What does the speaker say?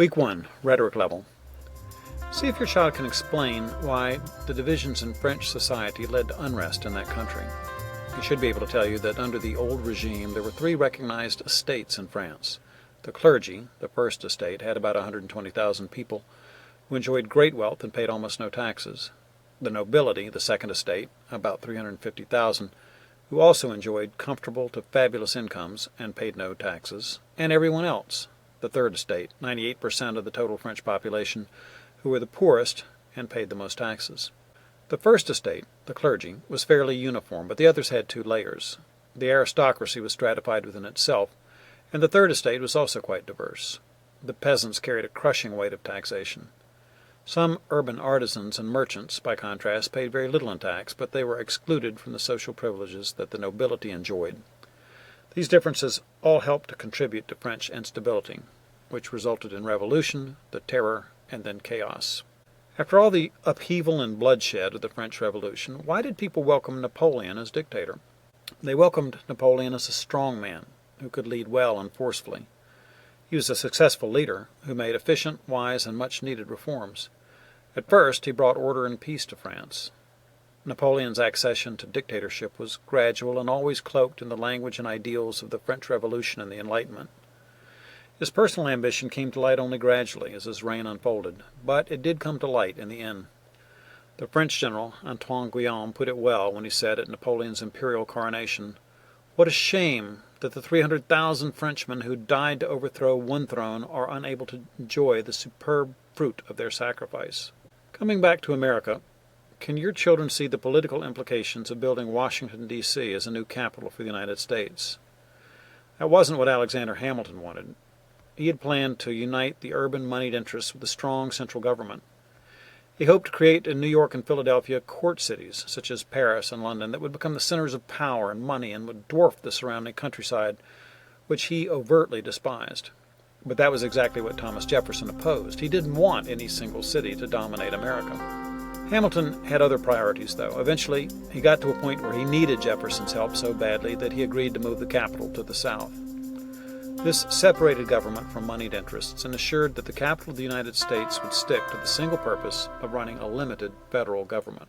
Week 1, Rhetoric Level. See if your child can explain why the divisions in French society led to unrest in that country. He should be able to tell you that under the old regime there were 3 recognized estates in France. The clergy, the first estate, had about 120,000 people who enjoyed great wealth and paid almost no taxes. The nobility, the second estate, about 350,000, who also enjoyed comfortable to fabulous incomes and paid no taxes, and everyone else, the third estate, 98% of the total French population, who were the poorest and paid the most taxes. The first estate, the clergy, was fairly uniform, but the others had 2 layers. The aristocracy was stratified within itself, and the third estate was also quite diverse. The peasants carried a crushing weight of taxation. Some urban artisans and merchants, by contrast, paid very little in tax, but they were excluded from the social privileges that the nobility enjoyed. These differences all helped to contribute to French instability, which resulted in revolution, the terror, and then chaos. After all the upheaval and bloodshed of the French Revolution, why did people welcome Napoleon as dictator? They welcomed Napoleon as a strong man who could lead well and forcefully. He was a successful leader who made efficient, wise, and much-needed reforms. At first, he brought order and peace to France. Napoleon's accession to dictatorship was gradual and always cloaked in the language and ideals of the French Revolution and the Enlightenment. His personal ambition came to light only gradually as his reign unfolded, but it did come to light in the end. The French general Antoine Guillaume put it well when he said at Napoleon's imperial coronation, "What a shame that the 300,000 Frenchmen who died to overthrow one throne are unable to enjoy the superb fruit of their sacrifice." Coming back to America, can your children see the political implications of building Washington, D.C. as a new capital for the United States? That wasn't what Alexander Hamilton wanted. He had planned to unite the urban moneyed interests with a strong central government. He hoped to create in New York and Philadelphia court cities, such as Paris and London, that would become the centers of power and money and would dwarf the surrounding countryside, which he overtly despised. But that was exactly what Thomas Jefferson opposed. He didn't want any single city to dominate America. Hamilton had other priorities, though. Eventually, he got to a point where he needed Jefferson's help so badly that he agreed to move the capital to the south. This separated government from moneyed interests and assured that the capital of the United States would stick to the single purpose of running a limited federal government.